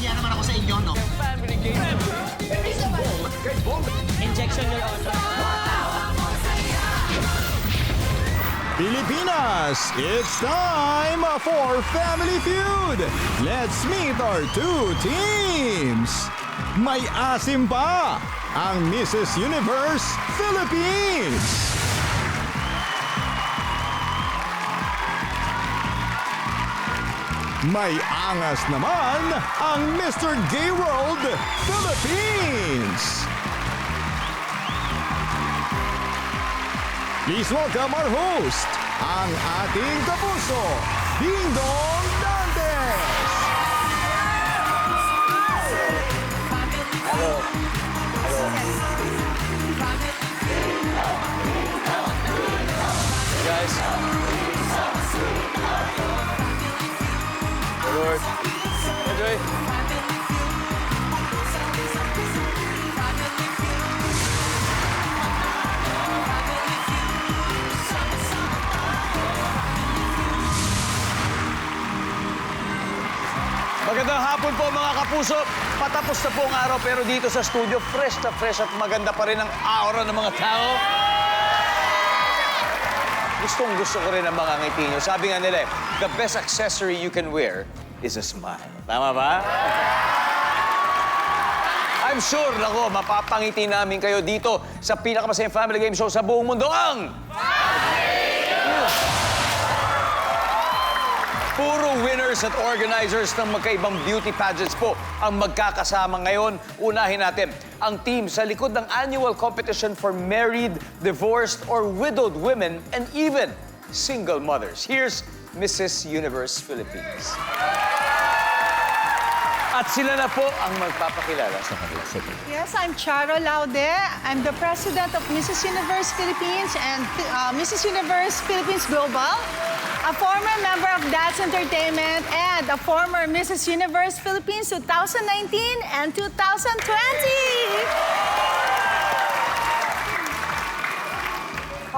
nahiya naman ako sa inyo, no? Injection, Your Honor. Pilipinas, it's time for Family Feud. Let's meet our two teams. May asim pa ang Mrs. Universe Philippines. May angas naman ang Mr. Gay World Philippines. Please welcome our host, ang ating kapuso, Ding Dong Dantes. Guys. Lord. Enjoy. Magandang hapon po mga kapuso. Patapos na po ang araw pero dito sa studio, fresh at maganda pa rin ang aura ng mga tao. Gusto ko rin ang mga ngiti nyo. Sabi nga nila, the best accessory you can wear is a smile. Tama ba? I'm sure, nako, mapapangiti namin kayo dito sa pinakamasayang family game show sa buong mundo, ang... Puro winners at organizers ng magkaibang beauty pageants po ang magkakasama ngayon. Unahin natin ang team sa likod ng annual competition for married, divorced, or widowed women and even single mothers. Here's Mrs. Universe Philippines. At sila na po ang magpapakilala sa kanila. Yes, I'm Charo Laude. I'm the president of Mrs. Universe Philippines and Mrs. Universe Philippines Global, a former member of Dats Entertainment, and a former Mrs. Universe Philippines 2019 and 2020.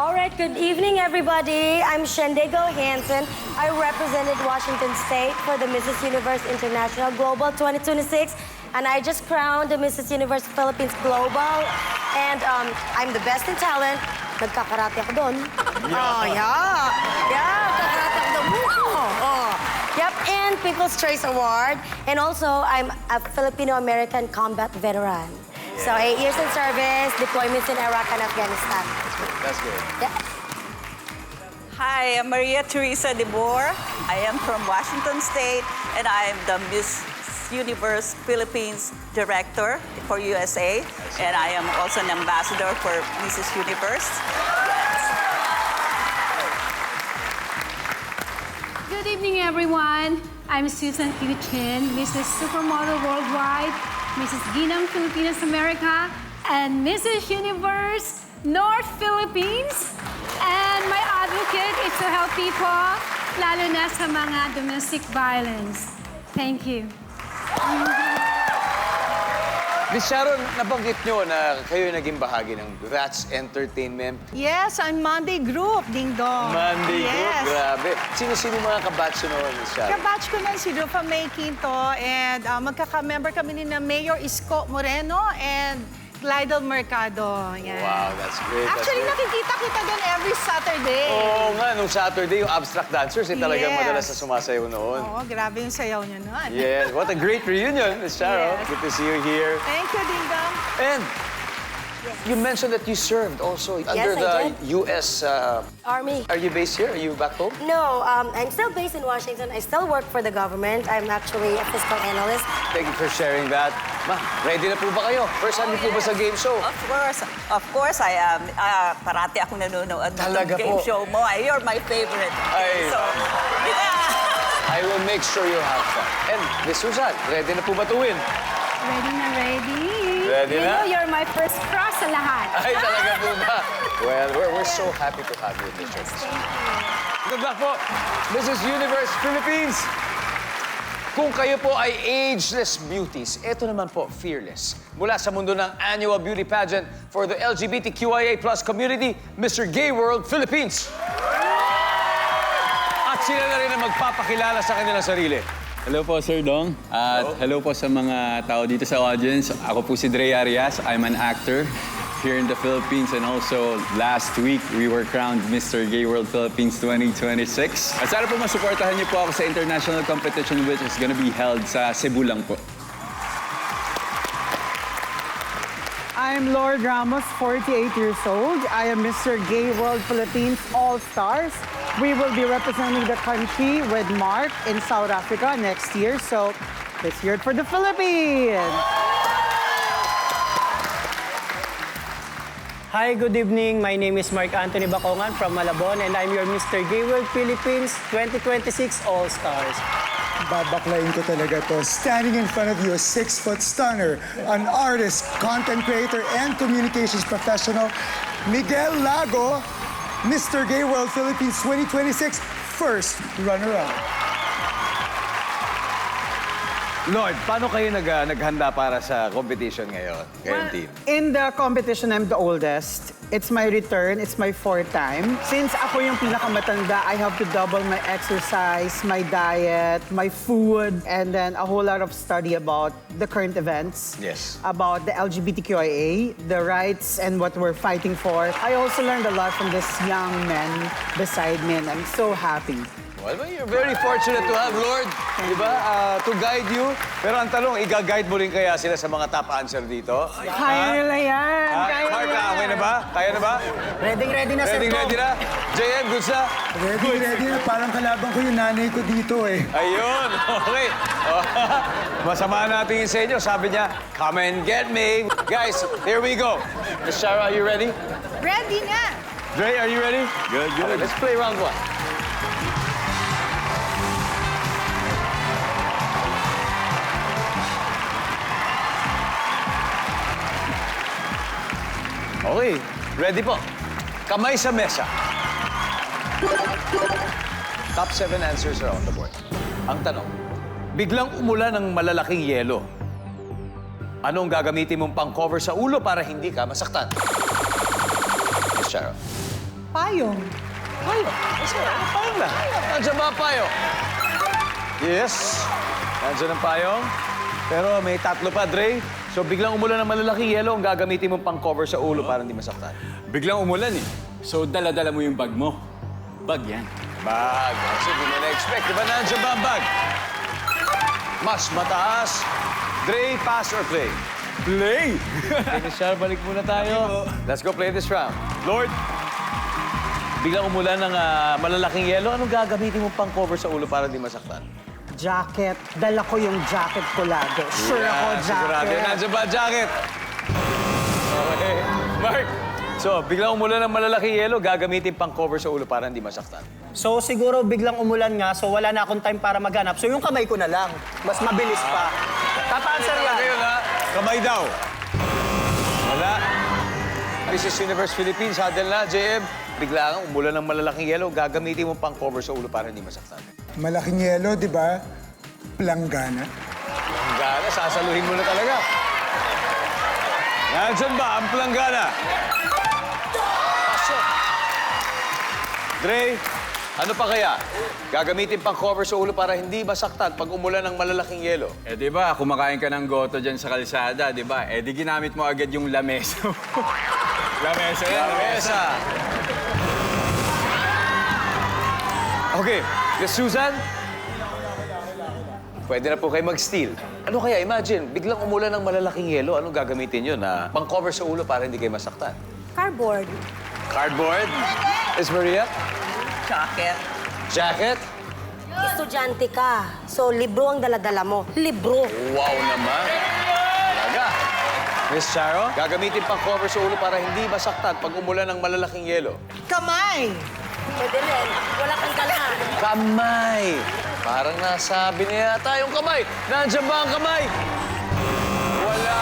All right, good evening, everybody. I'm Shendigo Hansen. I represented Washington State for the Mrs. Universe International Global 2026, and I just crowned the Mrs. Universe Philippines Global. And I'm the best in talent. Nagkakarate ako doon. Oh, yeah. Yeah, kakarate ako doon. Oh. Yep, and People's Choice Award. And also, I'm a Filipino-American combat veteran. So, 8 years in service, deployments in Iraq and Afghanistan. That's good. Yeah. Hi, I'm Maria Teresa De Boer. I am from Washington State, and I'm the Miss Universe Philippines Director for USA, and I am also an ambassador for Mrs. Universe. Good evening, everyone. I'm Susan Q. Chin, Mrs. Supermodel Worldwide, Mrs. Ginang Filipinas America, and Mrs. Universe North Philippines. And my advocate is to help people, lalo na sa mga domestic violence. Thank you. Miss Sharon, nabanggit nyo na kayo naging bahagi ng That's Entertainment. Yes, I'm Monday Group, Ding Dong. Monday Group, Yes. grabe. Sino-sino mga kabatch nyo, Miss Sharon? Kabatch ko nun si Rufa May Quinto and magkaka-member kami ni na Mayor Isko Moreno and Glidel Mercado. Yan. Wow, that's great. Actually, that's great. nakikita kita doon every Saturday. Oo nga, nung Saturday, yung abstract dancers, talagang Yes. madalas na sumasayaw noon. Oo, grabe yung sayaw niya noon. Yes, what a great reunion, Miss Sharon. Yes. Good to see you here. Thank you, Ding Dong. And you mentioned that you served also under I the did. U.S. Army. Are you based here? Are you back home? No, I'm still based in Washington. I still work for the government. I'm actually a fiscal analyst. Thank you for sharing that. Ma, ready na po ba kayo? First time niyo po ba sa game show? Of course, I am. Parati akong nanonood Talaga ng game po? show mo. You're my favorite. Ay. So, yeah. I will make sure you have fun. And Miss Susan, ready na po ba to win? Ready na ready? Ready You na? know you're my first cross sa lahat. Ay, talaga po ba? Well, we're so happy to have you in this show. Good luck po, Mrs. Universe Philippines. Kung kayo po ay ageless beauties, eto naman po, fearless. Mula sa mundo ng annual beauty pageant for the LGBTQIA+ community, Mr. Gay World Philippines. At sila na rin ang magpapakilala sa kanilang sarili. Hello po, Sir Dong. At hello po sa mga tao dito sa audience. Ako po si Dre Arias. I'm an actor here in the Philippines. And also, last week, we were crowned Mr. Gay World Philippines 2026. At sana po masuportahan niyo po ako sa international competition which is gonna be held sa Cebu lang po. I'm Lord Ramos, 48 years old. I am Mr. Gay World Philippines All-Stars. We will be representing the country with Mark in South Africa next year. So let's hear it for the Philippines. Hi, good evening. My name is Mark Anthony Bacongan from Malabon, and I'm your Mr. Gay World Philippines 2026 All-Stars. Babaklayin ko talaga to. Standing in front of you, a 6-foot stunner, an artist, content creator, and communications professional, Miguel Lago, Mr. Gay World Philippines 2026 first runner-up. Lord, paano kayo naghanda para sa competition ngayon? Kayong team? In the competition, I'm the oldest. It's my return. It's my 4th time. Since ako yung pinakamatanda, I have to double my exercise, my diet, my food, and then a whole lot of study about the current events. Yes. About the LGBTQIA, the rights, and what we're fighting for. I also learned a lot from these young men beside me, and I'm so happy. Well, you're very fortunate to have Lord, di ba? To guide you. Pero ang tanong, i-guide mo rin kaya sila sa mga top answer dito? Kaya nila yan! Kaya Mark, nila okay na ba? Kaya na ba? Ready na, Sir Ready na? JM, good na? Ready na. Parang kalaban ko yung nanay ko dito eh. Ayun, okay. Masama natin sa inyo. Sabi niya, come and get me. Guys, here we go. Miss Shara, are you ready? Ready na! Dre, are you ready? Good. Okay, let's play round 1. Okay, ready po. Kamay sa mesa. Top 7 answers are on the board. Ang tanong, biglang umulan ng malalaking yelo. Anong gagamitin mong pang-cover sa ulo para hindi ka masaktan? Miss Charo. Payong. Payong? Payong na. Nandiyan ba ang payong? Yes. Nandiyan ang payong. Pero may tatlo pa, Dre. So biglang umulan ng malalaking yelo, ang gagamitin mong pang-cover sa ulo para hindi masaktan. Biglang umulan eh. So dala-dala mo yung bag mo. Bag yan. Bag. Kasi hindi mo na-expect. Diba nandiyan ba ang bag? Mas mataas. Dre, pass or play? Play! Okay, Miss Char, balik muna tayo. Let's go play this round. Lord, biglang umulan ng malalaking yelo, anong gagamitin mo pang-cover sa ulo para hindi masaktan? Jacket. Dala ko yung jacket ko lagi. Sure ako, Sigurado. jacket. Nandiyan ba ang jacket? Okay. Mark, so biglang umulan ng malalaking yelo, gagamitin pang-cover sa ulo para hindi masaktan. So siguro biglang umulan nga, so wala na akong time para maghanap. So yung kamay ko na lang. Mas mabilis pa. Tapa-answer yan. Kayo na, kamay daw. Wala. Mrs. Universe Philippines, hadal na, JM. Biglang umulan ng malalaking yelo, gagamitin mo pang-cover sa ulo para hindi masaktan. Malaking yelo, di ba? Planggana. Planggana, sasaluhin mo na talaga. Nandiyan ba ang planggana? Pasok. Dre, ano pa kaya? Gagamitin pang cover sa ulo para hindi masaktan pag umulan ng malalaking yelo. Eh di ba, kumakain ka ng goto dyan sa kalsada, di ba? Eh di ginamit mo agad yung lamesa mo. Lamesa yan, Lamesa. Okay, Miss Susan? Pwede na po kayo mag-steal. Ano kaya, imagine, biglang umulan ng malalaking yelo, anong gagamitin yun na pang-cover sa ulo para hindi kayo masaktan? Cardboard. Cardboard? Miss Maria? Jacket. Jacket? Estudyante ka. So, libro ang daladala mo. Libro. Wow naman. Talaga. Miss Charo, gagamitin pang-cover sa ulo para hindi masaktan pag umulan ng malalaking yelo. Kamay. Pwede rin. Wala kang dala. Kamay! Parang nasabi niya yata yung kamay. Nandiyan ba ang kamay? Wala.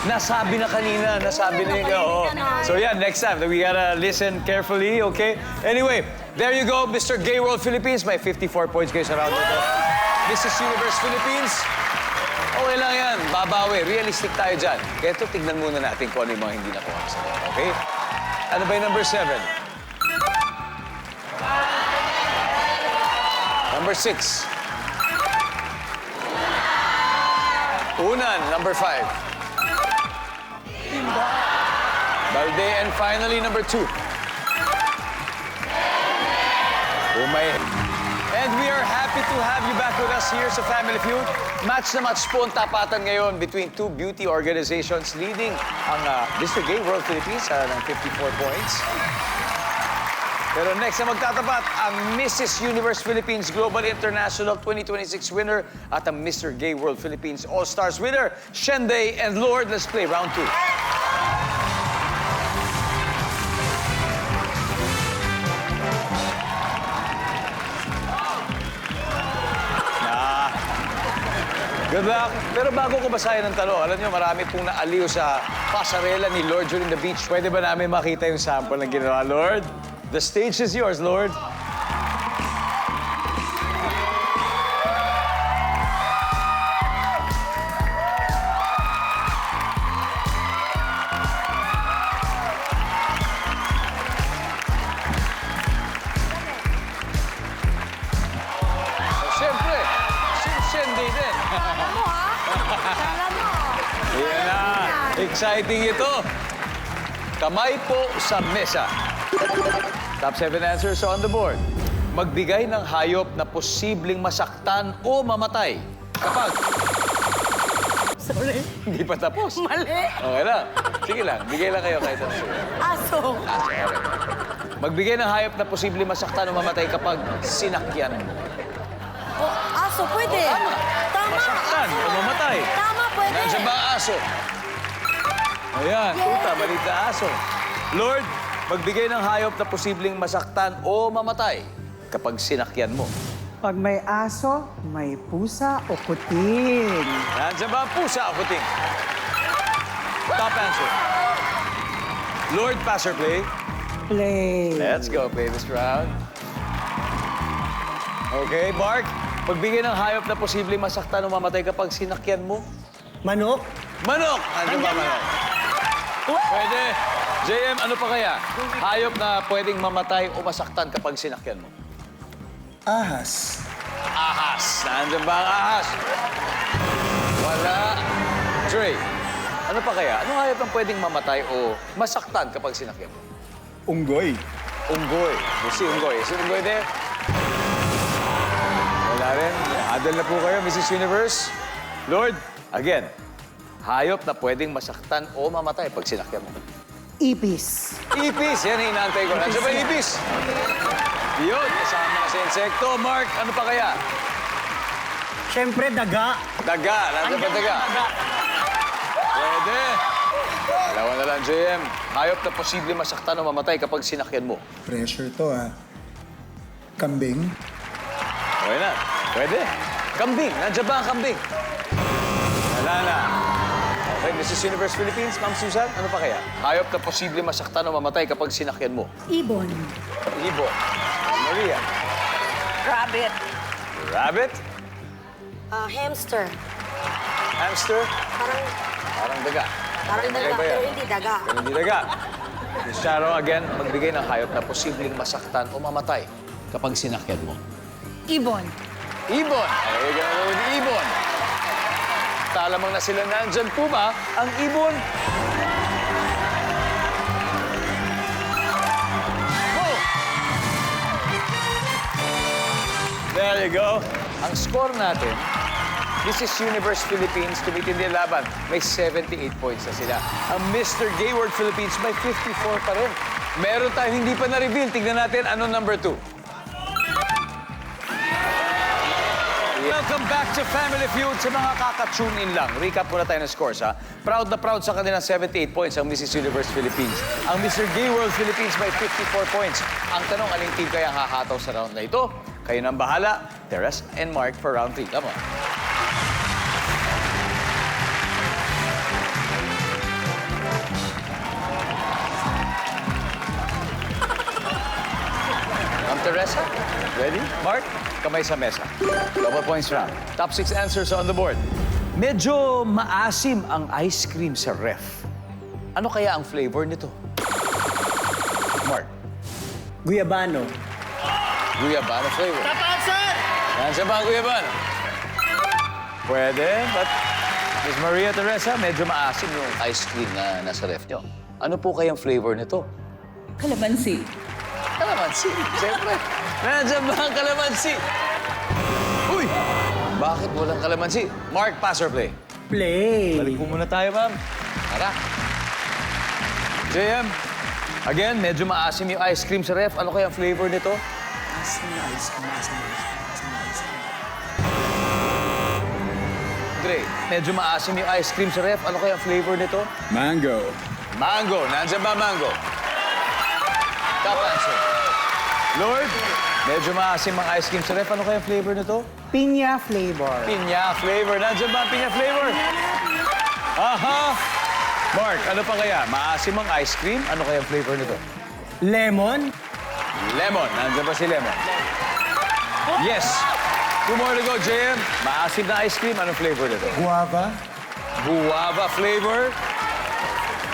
Nasabi na kanina. Nasabi na niya. Oo. So yeah, next time, we gotta listen carefully, okay? Anyway, there you go, Mr. Gay World Philippines. May 54 points kayo sa round ito. Mrs. Universe Philippines. Okay lang yan. Babawi. Realistic tayo dyan. Kaya ito, tignan muna natin kung ano yung mga hindi nakuha sa inyo, okay? Ano ba yung number 7? number 6. Unan, number 5. Balde, and finally, number 2. Umay. And we are happy to have you back with us here sa Family Feud. Match na match po ang tapatan ngayon between two beauty organizations leading ang Mr. Gay World Philippines ng 54 points. Pero next na magtatapat ang Mrs. Universe Philippines Global International 2026 winner at ang Mr. Gay World Philippines All-Stars winner, Shende and Lord. Let's play round 2. Good luck. Pero bago ko basahin ang tanong, alam nyo, marami pong naaliw sa pasarela ni Lord during the beach. Pwede ba namin makita yung sample ng ginawa, Lord? The stage is yours, Lord. Siyempre, si Shendy din. Yan na. Exciting ito. Kamay po sa mesa. Top 7 answers on the board. Magbigay ng hayop na posibleng masaktan o mamatay kapag... Sorry. Hindi pa tapos. Mali. Okay lang. Sige lang. Bigay lang kayo kahit ano. Aso. Okay. Magbigay ng hayop na posibleng masaktan o mamatay kapag sinakyan mo. Oh, aso, pwede. Tama. Masaktan aso. o mamatay. Tama, pwede. Nandiyan ba ang aso? Ayan, tuta, maliit na aso. Lord, magbigay ng hayop na posibleng masaktan o mamatay kapag sinakyan mo. Pag may aso, may pusa o kuting. Nandiyan ba ang pusa o kuting? Top answer. Lord, pass or play? Play. Let's go, play this round. Okay, Mark, magbigay ng hayop na posibleng masaktan o mamatay kapag sinakyan mo. Manok. Manok! Nandiyan ba manok? Pwede. JM, ano pa kaya? Hayop na pwedeng mamatay o masaktan kapag sinakyan mo. Ahas. Ahas. Nandiyan ba ang ahas? Wala. Dre, ano pa kaya? Ano hayop ang pwedeng mamatay o masaktan kapag sinakyan mo? Unggoy. Unggoy. Si Unggoy. Si Unggoy there? Wala rin. Adal na po kayo, Mrs. Universe. Lord, again, hayop na pwedeng masaktan o mamatay pag sinakyan mo. Ipis. Ipis. Yan ang inaantay ko. Nandiyan ba yung ipis? Yun, kasama na sa insekto. Mark, ano pa kaya? Siyempre, daga. Daga. Nandiyan ba daga? Pwede. Dalawa na lang, JM. Hayop na posible masaktan o mamatay kapag sinakyan mo. Pressure to, ha? Kambing. Okay na. Pwede. Kambing. Nandiyan ba ang kambing? Wala na. Okay, Mrs. Universe Philippines, Ma'am Susan, ano pa kaya? Hayop na posible masaktan o mamatay kapag sinakyan mo. Ibon. Ibon. Maria. Rabbit. Rabbit. Hamster. Hamster. Parang daga. daga, ba yan? pero hindi daga. Pero hindi daga. Miss Charo, again, magbigay ng hayop na posibleng masaktan o mamatay kapag sinakyan mo. Ibon. Ibon. Ay, gano'n with ibon. Talamang na sila nandyan po ba ang ibon? Oh! There you go. Ang score natin, Mrs. Universe Philippines, tumitindi ang laban. May 78 points na sila. Ang Mr. Gay World Philippines may 54 pa rin. Meron tayong hindi pa na-reveal. Tignan natin ano number 2. Welcome back to Family Feud. Sa mga kaka-tune in lang, recap muna tayo ng scores, ha? Proud na proud sa kanilang 78 points ang Mrs. Universe Philippines. Ang Mr. Gay World Philippines may 54 points. Ang tanong, aling team kaya hahataw sa round na ito? Kayo nang bahala. Teres and Mark for round 3. Come on. Ma'am Teresa, ready? Mark, kamay sa mesa. Double points round. Top 6 answers on the board. Medyo maasim ang ice cream sa ref. Ano kaya ang flavor nito? Mark. Guyabano. Guyabano flavor. Top answer! Nandiyan ba ang guyaban? Pwede, but Miss Maria Teresa, medyo maasim yung ice cream na nasa ref nyo. Ano po kayang flavor nito? Calamansi. Kalamansi, siyempre. Nandiyan ba ang kalamansi? Uy! Bakit walang kalamansi? Mark, pass or play? Play. Balik po muna tayo, ma'am. Tara. JM, again, medyo maasim yung ice cream sa ref. Ano kaya ang flavor nito? Dre, medyo maasim yung ice cream sa ref. Ano kaya ang flavor nito? Mango. Mango. Nandiyan ba mango? Top answer. Lord, medyo maasim ang ice cream sa ref. Ano kaya ang flavor nito? Piña flavor. Piña flavor. Nandiyan ba ang piña flavor? Aha! Mark, ano pa kaya? Maasim ang ice cream? Ano kaya ang flavor nito? Lemon. Lemon. Nandiyan ba si Lemon? Yes. 2 more to go, JM. Maasim na ice cream. Anong flavor nito? Guava. Guava flavor.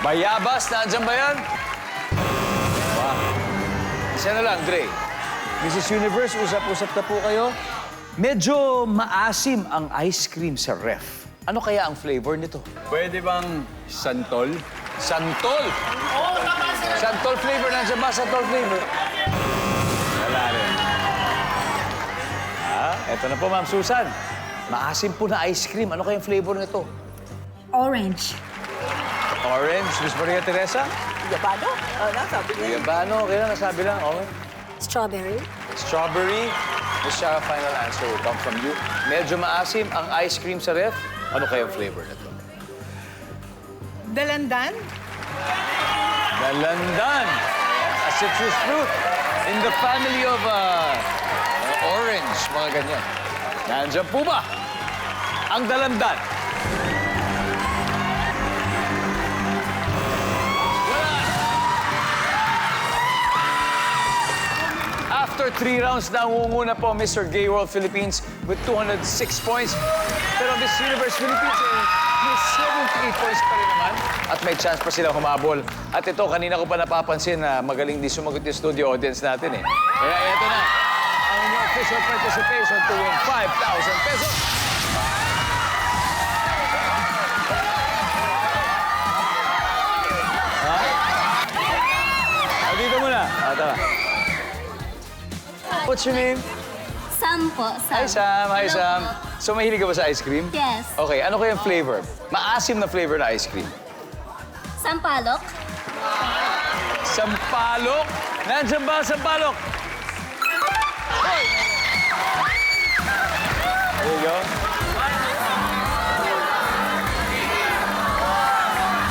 Bayabas. Nandiyan ba yan? Wow. Isa na lang, Dre. Mrs. Universe, usap-usap na po kayo. Medyo maasim ang ice cream sa ref. Ano kaya ang flavor nito? Pwede bang santol? Santol! Santol flavor. Nandiyan ba santol flavor? Wala rin. Eto na po, Ma'am Susan. Maasim po na ice cream. Ano kayang flavor nito? Orange. Orange. Miss Maria Teresa? Gabano? Sabi niya. Guyabano. Kaya nasabi lang. Okay. Strawberry. Strawberry. Miss Shara, final answer will come from you. Medyo maasim ang ice cream sa ref. Ano kayang flavor nito? Dalandan. Dalandan. A citrus fruit. In the family of orange, mga ganyan. Nandiyan po ba ang dalandan? Wala. After 3 rounds, nangunguna po Mr. Gay World Philippines with 206 points. Pero Miss Universe Philippines may 78 points pa rin naman. At may chance pa sila humabol. At ito, kanina ko pa napapansin na magaling din sumagot yung studio audience natin eh. Kaya ito na, ang official participation to win 5,000 pesos. Ha? Dito muna. Tara. What's your name? Sam po. Hi, Sam. Hi, Sam. So, mahilig ka ba sa ice cream? Yes. Okay, ano kayang flavor? Maasim na flavor na ice cream. Sampalok. Sampalok? Nandiyan ba ang sampalok? Hey! There you go.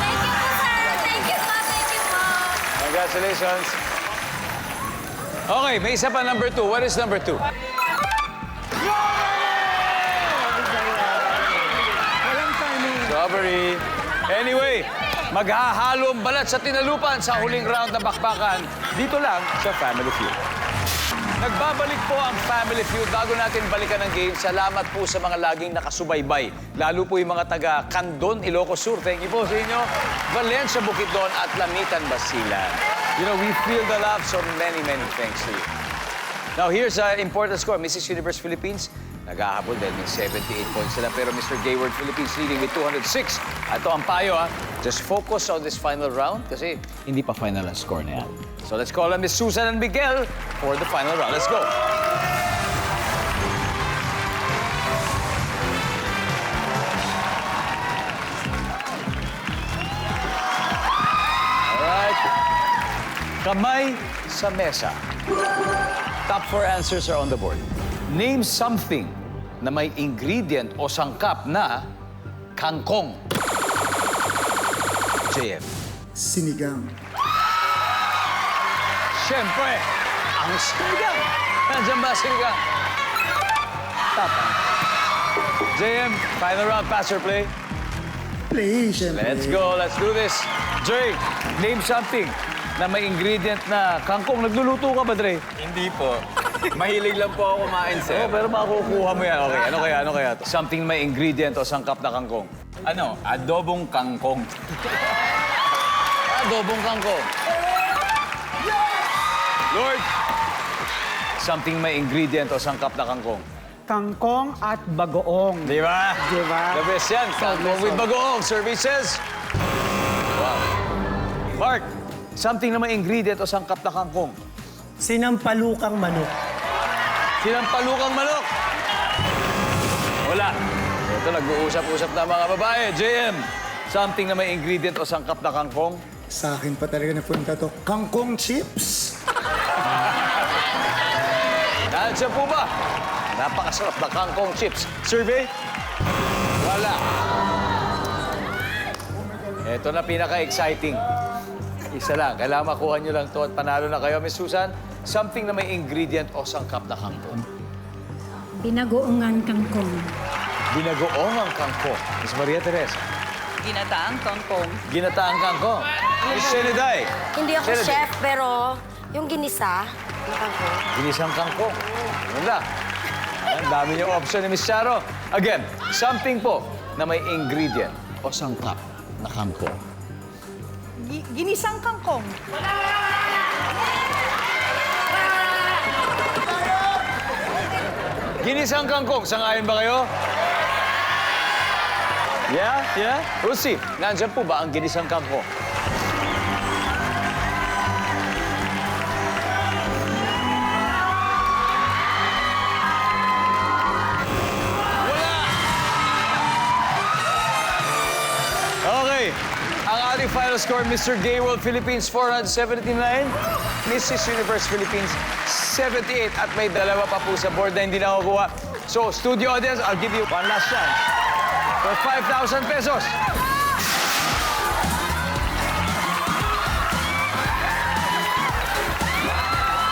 Thank you po, sir. Thank you po. Thank you po. Congratulations. Okay, may isa pa, number 2. What is number 2? Strawberry. Anyway, maghahalo ang balat sa tinalupan sa huling round na bakbakan dito lang sa Family Feud. Nagbabalik po ang Family Feud bago natin balikan ang game. Salamat po sa mga laging nakasubaybay. Lalo po yung mga taga Candon, Ilocos Sur. Thank you po sa inyo. Valencia, Bukidnon at Lamitan, Basilan. You know, we feel the love, so many, many thanks to you. Now, here's an important score. Mrs. Universe Philippines, naghahabol dahil may 78 points sila. Pero Mr. Gay World Philippines leading with 206. Ito ang payo, ha. Just focus on this final round kasi hindi pa final ang score na yan. So let's call on Miss Susan and Miguel for the final round. Let's go. Alright. Kamay sa mesa. Top 4 answers are on the board. Name something na may ingredient o sangkap na kangkong. JM. Sinigang. Siyempre, ang sinigang. Nandiyan ba sinigang? Top answer. JM, final round, pass or play? Play, syempre. Let's go, let's do this. Dre, name something na may ingredient na kangkong. Nagluluto ka ba, Dre? Hindi po. Mahilig lang po ako kumain, sir. Oh, pero makukuha mo yan. Okay, ano kaya to? Something may ingredient o sangkap na kangkong. Ano? Adobong kangkong. Adobong kangkong. Lord, something may ingredient o sangkap na kangkong. kangkong at bagoong. Di ba? Di ba? The best yan. Kangkong with bagoong. Survey says. Wow. Mark, something na may ingredient o sangkap na kangkong. Sinampalukang manok. Sinampalukang manok. Wala. Ito, nag-uusap-usap na mga babae. JM, something na may ingredient o sangkap na kangkong. Sa akin pa talaga napunta to. Kangkong chips. Nandiyan po ba? Napakasarap na kangkong chips. Survey? Wala. Ito na pinaka-exciting. Isa lang. Kailangan makuha nyo lang to at panalo na kayo. Miss Susan, something na may ingredient o sangkap na kangkong. Binagoongan kangkong. Binagoong ang kangkong. Miss Maria Teresa. Ginataang kangkong. Ginataang kangkong. Miss Sheliday. Hindi ako Sheliday. chef, pero yung ginisa, yung kangkong. Ginisang kangkong. Yun lang. Ang dami niyong option ni Miss Charo. Again, something po na may ingredient o sangkap na kangkong. Ginisang kangkong. Ginisang kangkong. Sangayon ba kayo? Yeah? We'll see. Nandyan po ba ang ginisang kangkong? Okay. Ang ating final score, Mr. Gay World Philippines 479, Mrs. Universe Philippines 78. At may dalawa pa po sa board na hindi nakukuha. So, studio audience, I'll give you one last chance for 5,000 pesos.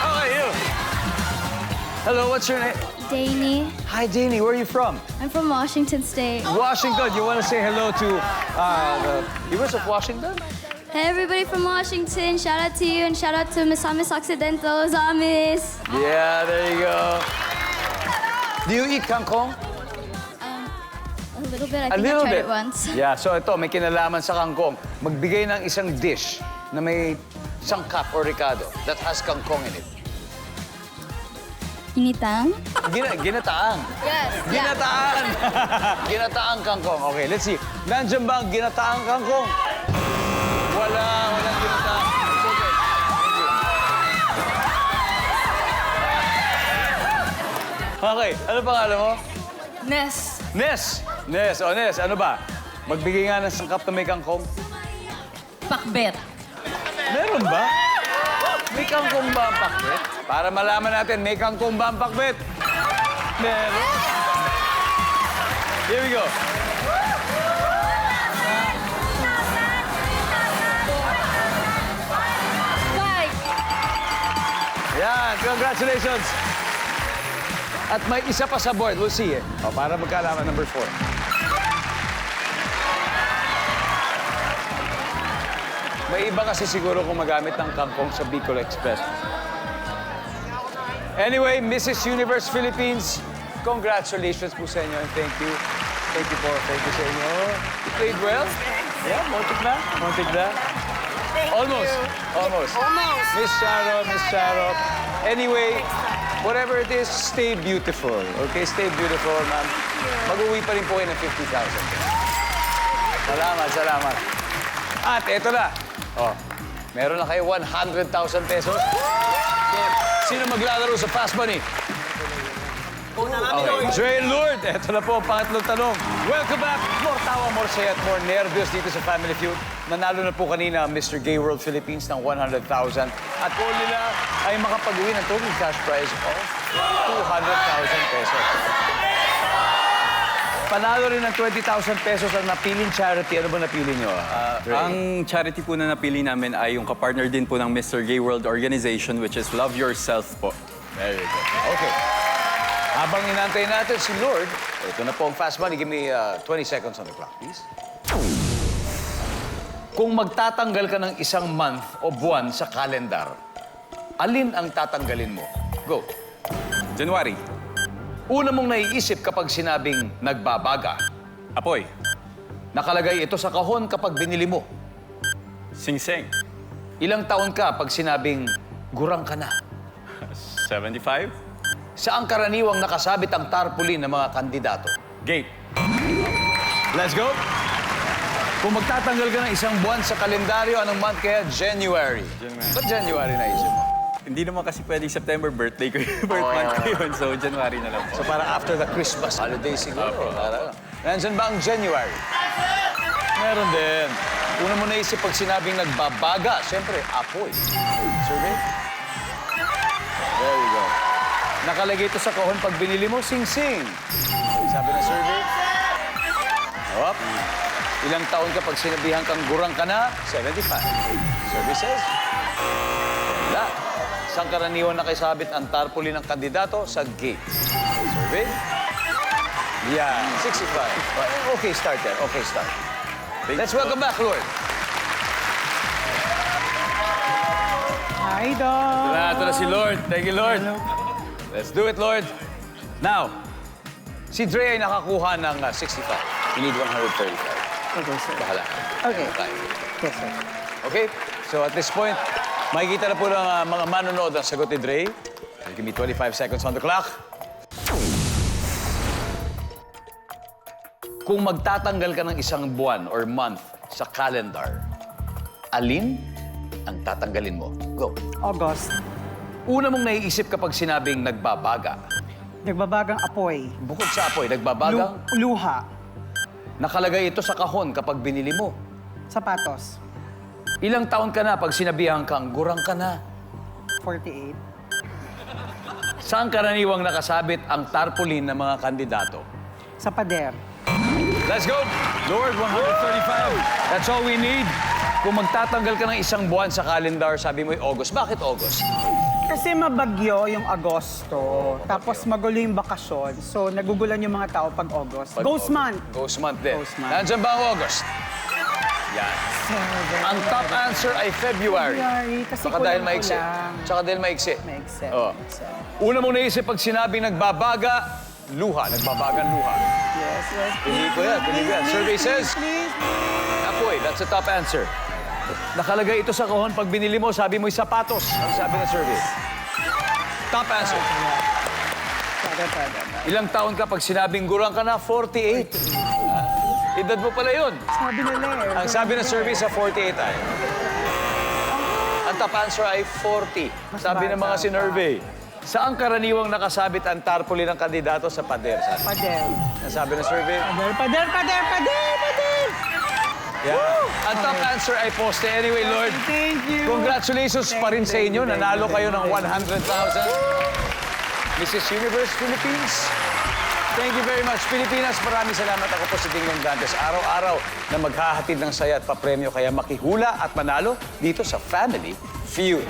Okay, you. Hello, what's your name? Danny. Hi, Danny. Where are you from? I'm from Washington State. Washington. You want to say hello to the viewers of Washington? Hey, everybody from Washington. Shout out to you and shout out to Miss Amis Occidental, Amis. Yeah, there you go. Do you eat kangkong? A little bit. I A think I little tried bit. it once. Yeah, so ito, may kinalaman sa kangkong. Magbigay ng isang dish na may sangkap or ricado that has kangkong in it. Initang? Ginataang. Yes. Ginataang. Ginataang kangkong. Okay, let's see. Nandiyan ba ang ginataang kangkong? Walang ginataang. It's okay. Thank you. Okay, ano pangalan mo? Ness. Ness. Ness, Ness, ano ba? Magbigay nga ng sangkap na may kangkong. Pakbet. Meron ba? May kangkong ba ang pakbet? Para malaman natin, may kangkong ba ang pakbet? Meron. Here we go. Yan, congratulations. At may isa pa sa board, we'll see eh. O, para magkaalaman, number 4. May iba kasi siguro kung magamit ng kangkong sa Bicol Express. Anyway, Mrs. Universe Philippines, congratulations po sa inyo and thank you. Thank you po. Thank you sa inyo. You played well? Yeah, muntik na. Muntik na. Almost. Almost. Miss Charo. Anyway, whatever it is, stay beautiful. Okay, stay beautiful, ma'am. Mag-uwi pa rin po kayo ng 50,000. Salamat. At eto na. Oh, meron na kayo 100,000 pesos. So, sino maglalaro sa Fast Money? Okay, Dre and Lord, eto na po ang pangatlong tanong. Welcome back. More tawa, more saya at more nervyos dito sa Family Feud. Nanalo na po kanina ang Mr. Gay World Philippines ng 100,000. At goal nila ay makapag-uwi ng total cash prize of 200,000 pesos. Panalo rin ng 20,000 pesos ang napiling charity. Ano ba napili nyo? Ang charity po na napili namin ay yung kapartner din po ng Mr. Gay World Organization, which is Love Yourself po. There you go. Okay. Habang inantay natin si Lord, ito na po ang Fast Money. Give me 20 seconds on the clock, please. Kung magtatanggal ka ng isang month o buwan sa kalendar, alin ang tatanggalin mo? Go. January, Una mong naiisip kapag sinabing nagbabaga. Apoy, Nakalagay ito sa kahon kapag binili mo. Singseng, Ilang taon ka pag sinabing gurang ka na. 75, Saan karaniwang nakasabit ang tarpaulin ng mga kandidato? Gate. Let's go. Kung magtatanggal ka ng isang buwan sa kalendaryo, anong month kaya? January. Ba't January na isip mo? Hindi naman kasi pwedeng September, birthday ko yun. Birth month ko yun. So, January na lang po. So parang after the Christmas holiday siguro. Nandyan ba ang January? Meron din. Una mo naisip pag sinabing nagbabaga, siyempre, apoy. Survey? There you go. Nakalagay ito sa kahon pag binili mo, sing-sing. Sabi ng survey? Hop. Ilang taon ka pag sinabihan kang gurang ka na? 75. Survey says? Wala. Saan karaniwan nakisabit ang tarpaulin ng kandidato? Sa gate. Survey? Yeah, 65. Okay, start there. Okay, start. Let's welcome back, Lord. Hi, Dong. Ito na si Lord. Thank you, Lord. Let's do it, Lord. Now, si Dre ay nakakuha ng 65. You need 135. Okay, sir. Bahala. Okay. Yes, sir. Okay? So at this point, makikita na po ng mga manonood ang sagot ni Dre. Give me 25 seconds on the clock. Kung magtatanggal ka ng isang buwan or month sa calendar, alin ang tatanggalin mo? Go. August. Una mong naiisip kapag sinabing nagbabaga. Nagbabagang apoy. Bukod sa apoy, nagbabagang Luha. nakalagay ito sa kahon kapag binili mo. Sapatos. Ilang taon ka na pag sinabihan kang gurang ka na? 48. Saan karaniwang nakasabit ang tarpaulin ng mga kandidato? Sa pader. Let's go! Lord, 135. That's all we need. Kung magtatanggal ka ng isang buwan sa calendar, sabi mo August. Bakit August? Kasi mabagyo yung Agosto. Tapos magulo yung bakasyon. So, nagugulan yung mga tao pag August. Ghost month. Ghost month din. Ghost month. Nandyan ba ang August? Yan. Ang top answer ay February. Kasi Tsaka dahil kulang-kulang. maiksi. Tsaka dahil maiksi. Maiksi. Oh. Una mong naisip pag sinabing nagbabaga, luha. Nagbabagang luha. Yes, yes. Pili ko yan. Pili ko yan. Survey says, apoy. That's the top answer. Nakalagay ito sa kahon pag binili mo, sabi mo'y sapatos. Ang sabi ng survey. Top answer. Ilang taon ka pag sinabing gurang ka na? 48. Edad mo pala yun. Sabi nila eh. Ang sabi ng survey sa 48 ay, ang top answer ay 40. Sabi ng mga sinurvey. Saan karaniwang nakasabit ang tarpaulin ng kandidato sa pader? Pader. Ang sabi ng survey? Pader. Yeah. Ang top answer ay poste. Anyway, Lord, Thank you. congratulations pa rin sa inyo. Nanalo kayo ng 100,000. Mrs. Universe Philippines. Thank you very much, Pilipinas. Maraming salamat. Ako po si Dingdong Dantes. Araw-araw na maghahatid ng saya at papremyo. Kaya makihula at manalo dito sa Family Feud.